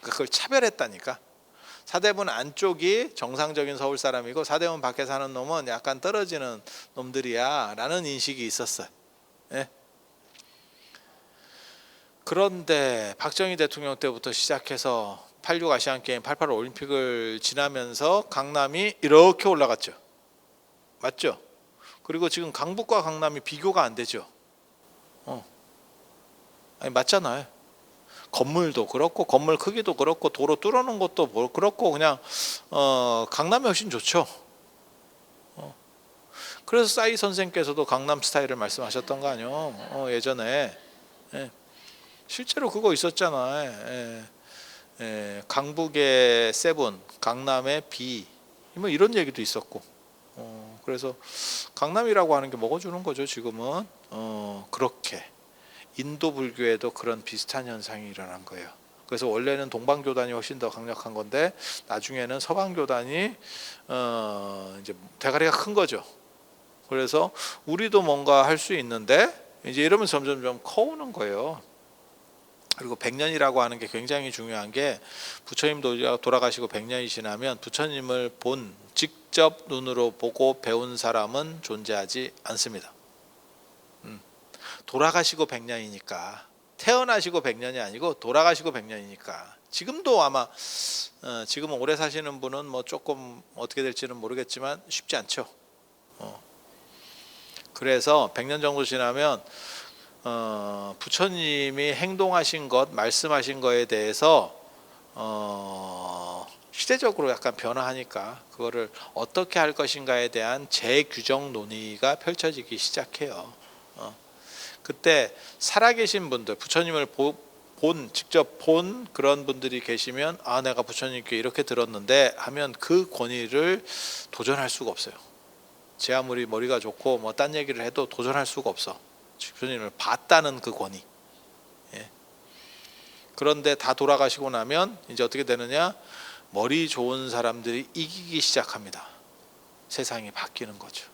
그걸 차별했다니까. 사대문 안쪽이 정상적인 서울 사람이고 사대문 밖에 사는 놈은 약간 떨어지는 놈들이야 라는 인식이 있었어요. 예? 그런데 박정희 대통령 때부터 시작해서 86 아시안게임, 88 올림픽을 지나면서 강남이 이렇게 올라갔죠. 맞죠? 그리고 지금 강북과 강남이 비교가 안 되죠. 아니 맞잖아요. 건물도 그렇고 건물 크기도 그렇고 도로 뚫어놓은 것도 그렇고 그냥 강남이 훨씬 좋죠. 그래서 싸이 선생께서도 강남 스타일을 말씀하셨던 거 아니요? 예전에. 예. 실제로 그거 있었잖아요. 강북의 세븐, 강남의 비, 뭐 이런 얘기도 있었고. 그래서 강남이라고 하는 게 먹어주는 거죠. 지금은 그렇게 인도 불교에도 그런 비슷한 현상이 일어난 거예요. 그래서 원래는 동방교단이 훨씬 더 강력한 건데 나중에는 서방교단이 이제 대가리가 큰 거죠. 그래서 우리도 뭔가 할 수 있는데 이제 이러면서 점점 커오는 거예요. 그리고 100년이라고 하는 게 굉장히 중요한 게, 부처님 돌아가시고 100년이 지나면 부처님을 직접 눈으로 보고 배운 사람은 존재하지 않습니다. 돌아가시고 100년이니까, 태어나시고 100년이 아니고 돌아가시고 100년이니까. 지금도 아마 지금 오래 사시는 분은 뭐 조금 어떻게 될지는 모르겠지만 쉽지 않죠. 그래서 100년 정도 지나면 부처님이 행동하신 것, 말씀하신 거에 대해서 시대적으로 약간 변화하니까 그거를 어떻게 할 것인가에 대한 재규정 논의가 펼쳐지기 시작해요. 그때 살아계신 분들, 부처님을 직접 본 그런 분들이 계시면, 내가 부처님께 이렇게 들었는데 하면 그 권위를 도전할 수가 없어요. 제 아무리 머리가 좋고 뭐 딴 얘기를 해도 도전할 수가 없어. 부처님을 봤다는 그 권위. 예. 그런데 다 돌아가시고 나면 이제 어떻게 되느냐? 머리 좋은 사람들이 이기기 시작합니다. 세상이 바뀌는 거죠.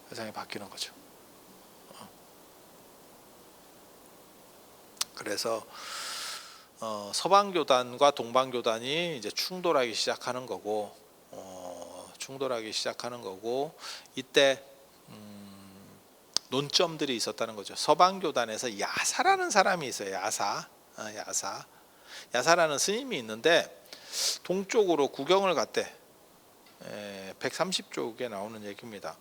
세상이 바뀌는 거죠. 그래서 서방교단과 동방교단이 이제 충돌하기 시작하는 거고, 이때 논점들이 있었다는 거죠. 서방교단에서 야사라는 사람이 있어요. 야사라는 스님이 있는데 동쪽으로 구경을 갔대. 130쪽에 나오는 얘기입니다.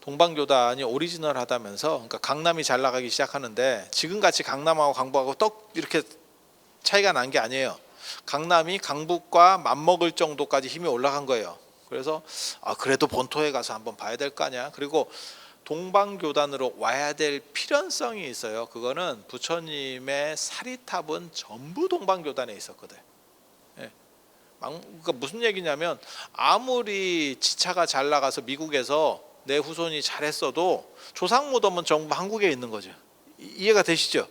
동방교단이 오리지널하다면서, 그러니까 강남이 잘 나가기 시작하는데 지금같이 강남하고 강북하고 떡 이렇게 차이가 난 게 아니에요. 강남이 강북과 맞먹을 정도까지 힘이 올라간 거예요. 그래서 그래도 본토에 가서 한번 봐야 될 거 아니야. 그리고 동방교단으로 와야 될 필연성이 있어요. 그거는 부처님의 사리탑은 전부 동방교단에 있었거든. 예. 그러니까 무슨 얘기냐면 아무리 지차가 잘 나가서 미국에서 내 후손이 잘했어도 조상 무덤은 전부 한국에 있는 거죠. 이해가 되시죠?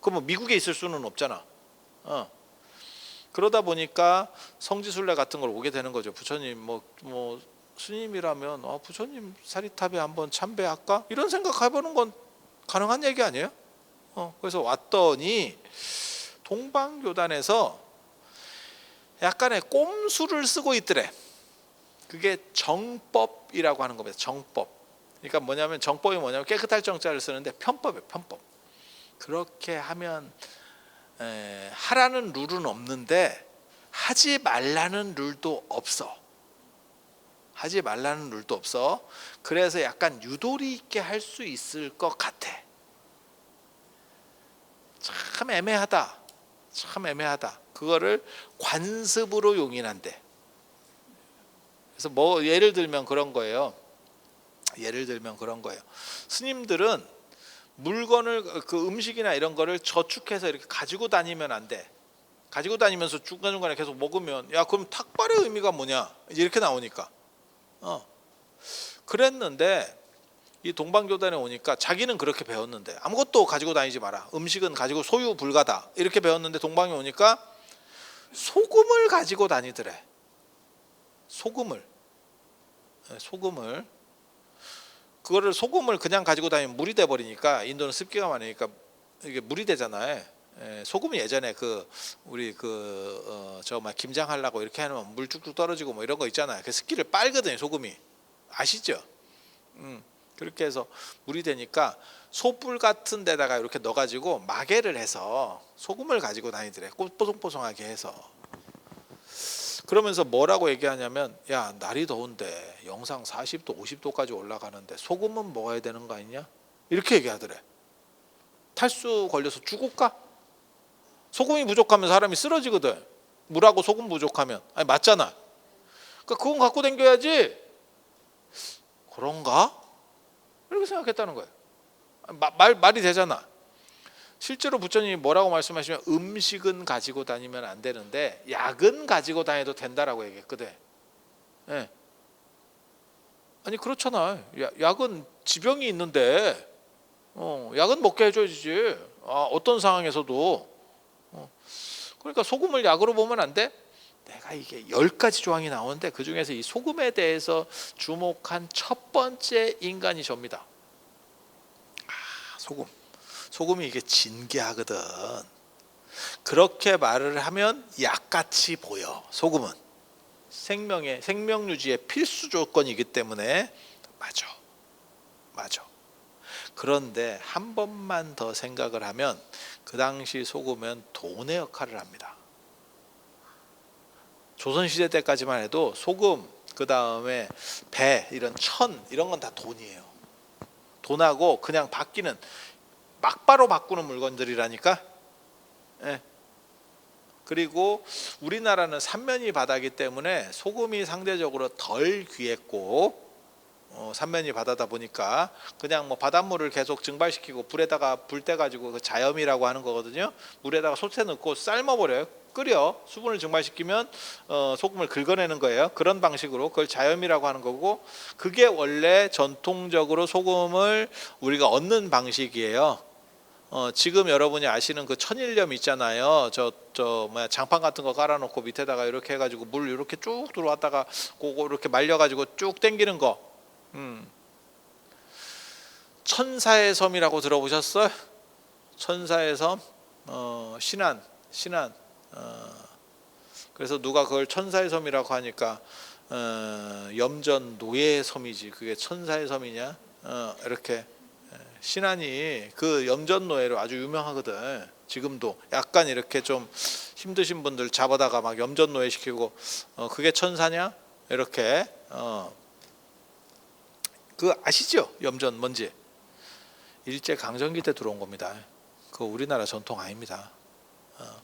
그럼 미국에 있을 수는 없잖아. 그러다 보니까 성지순례 같은 걸 오게 되는 거죠. 부처님 뭐 스님이라면 부처님 사리탑에 한번 참배할까? 이런 생각 해보는 건 가능한 얘기 아니에요? 그래서 왔더니 동방교단에서 약간의 꼼수를 쓰고 있더래. 그게 정법이라고 하는 겁니다. 정법. 그러니까 뭐냐면 정법이 뭐냐면 깨끗할 정자를 쓰는데 편법이에요. 편법. 그렇게 하면 하라는 룰은 없는데 하지 말라는 룰도 없어. 하지 말라는 룰도 없어. 그래서 약간 유도리 있게 할 수 있을 것 같아. 참 애매하다. 참 애매하다. 그거를 관습으로 용인한대. 그래서 뭐 예를 들면 그런 거예요. 스님들은 물건을 그 음식이나 이런 거를 저축해서 이렇게 가지고 다니면 안 돼. 가지고 다니면서 중간중간에 계속 먹으면 야 그럼 탁발의 의미가 뭐냐 이렇게 나오니까 그랬는데 이 동방교단에 오니까 자기는 그렇게 배웠는데 아무것도 가지고 다니지 마라. 음식은 가지고 소유 불가다 이렇게 배웠는데 동방에 오니까 소금을 가지고 다니더래. 소금을 그거를 소금을 그냥 가지고 다니면 물이 돼 버리니까 인도는 습기가 많으니까 이게 물이 되잖아요. 소금이 예전에 그 우리 김장 하려고 이렇게 하면 물 쭉쭉 떨어지고 뭐 이런 거 있잖아요. 그 습기를 빨거든요. 소금이 아시죠? 그렇게 해서 물이 되니까 소뿔 같은 데다가 이렇게 넣어가지고 마개를 해서 소금을 가지고 다니더래. 뽀송뽀송하게 해서. 그러면서 뭐라고 얘기하냐면 야 날이 더운데 영상 40도 50도까지 올라가는데 소금은 먹어야 되는 거 아니냐 이렇게 얘기하더래. 탈수 걸려서 죽을까? 소금이 부족하면 사람이 쓰러지거든. 물하고 소금 부족하면 아니 맞잖아. 그러니까 그건 갖고 다녀야지. 그런가? 이렇게 생각했다는 거예요. 말이 되잖아. 실제로 부처님이 뭐라고 말씀하시면 음식은 가지고 다니면 안 되는데 약은 가지고 다녀도 된다라고 얘기했거든. 네. 아니 그렇잖아. 약은 지병이 있는데 약은 먹게 해줘야지. 어떤 상황에서도. 그러니까 소금을 약으로 보면 안 돼? 내가 이게 10가지 조항이 나오는데 그중에서 이 소금에 대해서 주목한 첫 번째 인간이 접니다. 소금이 이게 진귀하거든. 그렇게 말을 하면 약같이 보여. 소금은 생명 유지의 필수 조건이기 때문에 맞아. 그런데 한 번만 더 생각을 하면 그 당시 소금은 돈의 역할을 합니다. 조선시대 때까지만 해도 소금, 그 다음에 배, 이런 건 다 돈이에요. 돈하고 그냥 바뀌는 막바로 바꾸는 물건들이라니까. 예. 그리고 우리나라는 삼면이 바다이기 때문에 소금이 상대적으로 덜 귀했고 삼면이 바다다 보니까 그냥 뭐 바닷물을 계속 증발시키고 불에다가 불 때 가지고 그 자염이라고 하는 거거든요. 물에다가 솥에 넣고 삶아버려요. 끓여 수분을 증발시키면 소금을 긁어내는 거예요. 그런 방식으로 그걸 자염이라고 하는 거고 그게 원래 전통적으로 소금을 우리가 얻는 방식이에요. 지금 여러분이 아시는 그 천일염 있잖아요. 장판 같은 거 깔아놓고 밑에다가 이렇게 해가지고 물 이렇게 쭉 들어왔다가 그거 이렇게 말려가지고 쭉 당기는 거. 천사의 섬이라고 들어보셨어요? 천사의 섬, 신안. 그래서 누가 그걸 천사의 섬이라고 하니까 염전 노예의 섬이지 그게 천사의 섬이냐? 이렇게. 신안이 그 염전노예로 아주 유명하거든. 지금도 약간 이렇게 좀 힘드신 분들 잡아다가 막 염전노예 시키고 그게 천사냐? 이렇게 그 아시죠? 염전 뭔지? 일제 강점기 때 들어온 겁니다. 그거 우리나라 전통 아닙니다.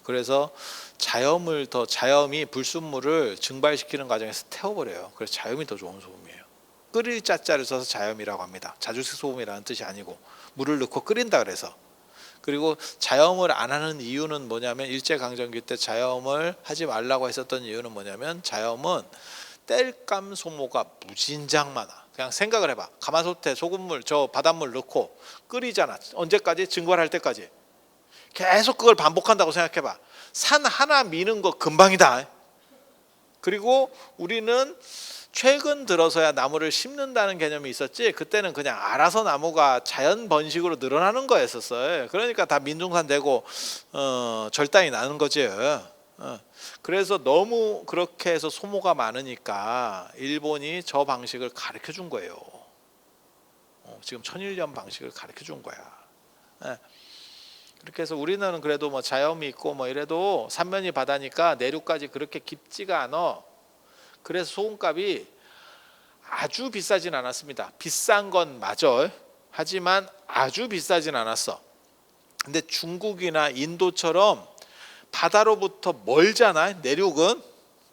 그래서 자염이 불순물을 증발시키는 과정에서 태워버려요. 그래서 자염이 더 좋은 소금이에요. 끓일 자자를 써서 자염이라고 합니다. 자주색 소금이라는 뜻이 아니고 물을 넣고 끓인다 그래서. 그리고 자염을 안 하는 이유는 뭐냐면 일제강점기 때 자염을 하지 말라고 했었던 이유는 뭐냐면 자염은 땔감 소모가 무진장 많아. 그냥 생각을 해봐. 가마솥에 소금물 저 바닷물 넣고 끓이잖아. 언제까지? 증발할 때까지. 계속 그걸 반복한다고 생각해봐. 산 하나 미는 거 금방이다. 그리고 우리는 최근 들어서야 나무를 심는다는 개념이 있었지, 그때는 그냥 알아서 나무가 자연 번식으로 늘어나는 거였었어요. 그러니까 다 민둥산 되고 절단이 나는 거지. 그래서 너무 그렇게 해서 소모가 많으니까 일본이 저 방식을 가르쳐 준 거예요. 지금 천일염 방식을 가르쳐 준 거야. 그렇게 해서 우리는 그래도 뭐 자연이 있고 뭐 이래도 삼면이 바다니까 내륙까지 그렇게 깊지가 않아. 그래서 소금값이 아주 비싸진 않았습니다. 비싼 건 맞아. 하지만 아주 비싸진 않았어. 근데 중국이나 인도처럼 바다로부터 멀잖아. 내륙은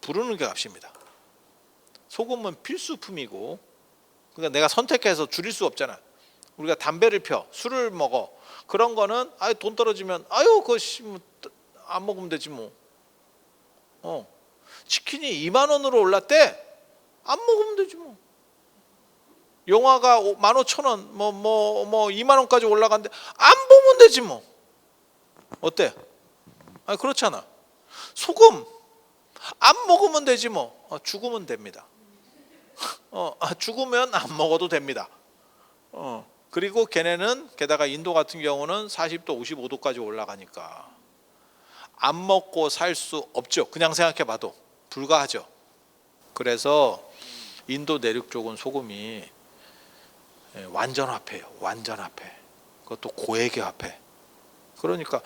부르는 게 값입니다. 소금은 필수품이고, 그러니까 내가 선택해서 줄일 수 없잖아. 우리가 담배를 펴, 술을 먹어. 그런 거는 아유 돈 떨어지면 아유 그거 안 먹으면 되지 뭐. 치킨이 2만 원으로 올랐대. 안 먹으면 되지 뭐. 영화가 15,000원 뭐 2만 원까지 올라간대. 안 보면 되지 뭐. 어때? 아니 그렇잖아. 소금 안 먹으면 되지 뭐. 죽으면 됩니다. 죽으면 안 먹어도 됩니다. 그리고 걔네는 게다가 인도 같은 경우는 40도 55도까지 올라가니까 안 먹고 살 수 없죠. 그냥 생각해 봐도 불가하죠. 그래서 인도 내륙 쪽은 소금이 완전 화폐예요. 완전 화폐. 그것도 고액의 화폐. 그러니까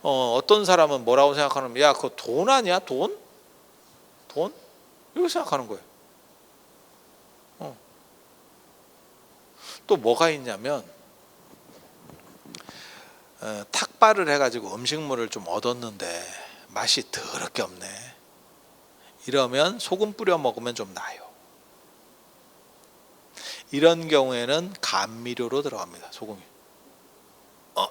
어떤 사람은 뭐라고 생각하냐면 야 그거 돈 아니야? 돈? 돈? 이렇게 생각하는 거예요. 또 뭐가 있냐면 탁발을 해가지고 음식물을 좀 얻었는데 맛이 더럽게 없네. 이러면 소금 뿌려 먹으면 좀 나아요. 이런 경우에는 감미료로 들어갑니다. 소금이.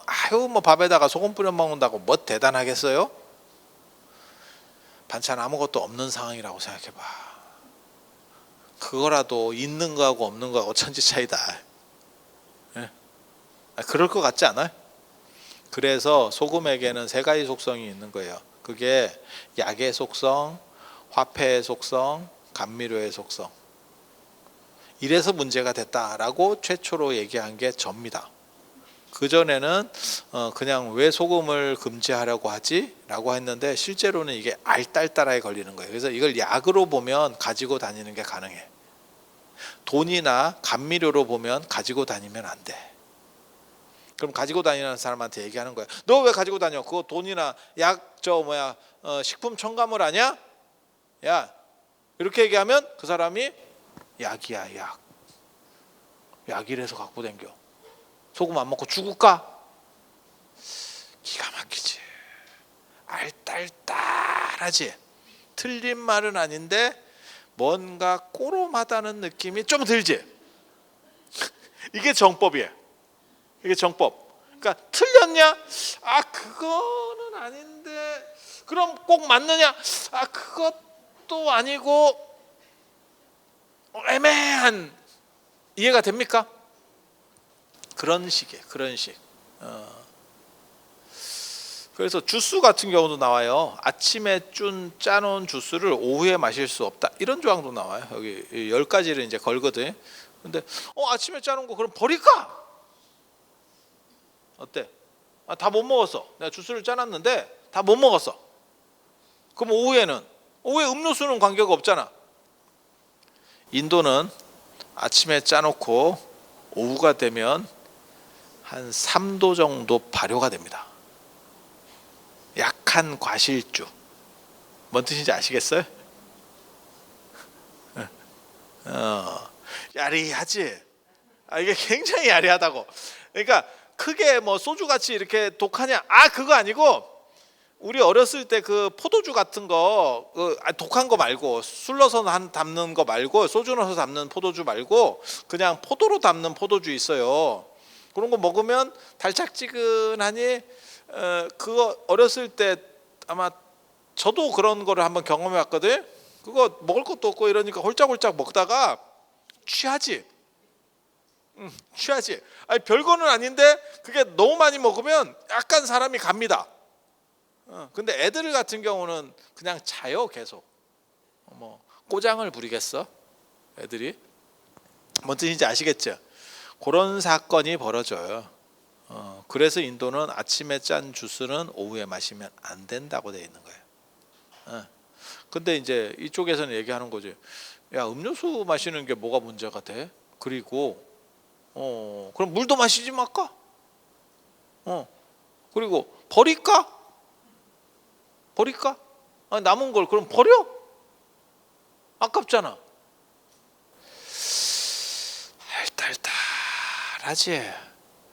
아유 뭐 밥에다가 소금 뿌려 먹는다고 뭐 대단하겠어요? 반찬 아무것도 없는 상황이라고 생각해봐. 그거라도 있는 거하고 없는 거하고 천지 차이다. 그럴 것 같지 않아요? 그래서 소금에게는 세 가지 속성이 있는 거예요. 그게 약의 속성, 화폐의 속성, 감미료의 속성. 이래서 문제가 됐다라고 최초로 얘기한 게 접니다. 그전에는 그냥 왜 소금을 금지하려고 하지? 라고 했는데 실제로는 이게 알딸딸하게 걸리는 거예요. 그래서 이걸 약으로 보면 가지고 다니는 게 가능해. 돈이나 감미료로 보면 가지고 다니면 안 돼. 그럼 가지고 다니는 사람한테 얘기하는 거야. 너 왜 가지고 다녀? 그거 돈이나 약 식품 첨가물 아니야? 야 이렇게 얘기하면 그 사람이 약이야 약. 약이라서 갖고 댕겨. 소금 안 먹고 죽을까? 기가 막히지. 알딸딸하지. 틀린 말은 아닌데 뭔가 꼬롬하다는 느낌이 좀 들지. 이게 정법이에요. 이게 정법. 그러니까 틀렸냐? 그거는 아닌데. 그럼 꼭 맞느냐? 그것도 아니고 애매한. 이해가 됩니까? 그런 식이에요. 그런 식. 그래서 주스 같은 경우도 나와요. 아침에 짜놓은 주스를 오후에 마실 수 없다. 이런 조항도 나와요. 여기 10가지를 이제 걸거든. 근데 아침에 짜놓은 거 그럼 버릴까? 어때? 다 못 먹었어. 내가 주스를 짜놨는데 다 못 먹었어. 그럼 오후에 음료수는 관계가 없잖아. 인도는 아침에 짜놓고 오후가 되면 한 3도 정도 발효가 됩니다. 약한 과실주. 뭔 뜻인지 아시겠어요? 야리하지? 이게 굉장히 야리하다고. 그러니까 크게 뭐 소주같이 이렇게 독하냐? 그거 아니고 우리 어렸을 때 그 포도주 같은 거 독한 거 말고 술 넣어서 담는 거 말고 소주 넣어서 담는 포도주 말고 그냥 포도로 담는 포도주 있어요. 그런 거 먹으면 달짝지근하니 그거 어렸을 때 아마 저도 그런 거를 한번 경험해 왔거든요. 그거 먹을 것도 없고 이러니까 홀짝홀짝 먹다가 취하지. 취하지. 아니 별거는 아닌데 그게 너무 많이 먹으면 약간 사람이 갑니다. 근데 애들 같은 경우는 그냥 자요 계속. 뭐 꼬장을 부리겠어 애들이. 뭔 뜻인지 아시겠죠? 그런 사건이 벌어져요. 그래서 인도는 아침에 짠 주스는 오후에 마시면 안 된다고 되어 있는 거예요. 근데 이제 이쪽에서는 얘기하는 거지. 야, 음료수 마시는 게 뭐가 문제가 돼? 그리고 그럼 물도 마시지 말까? 그리고 버릴까? 남은 걸 그럼 버려? 아깝잖아.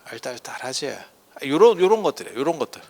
알딸딸하지. 요런 것들이에요. 요런 것들.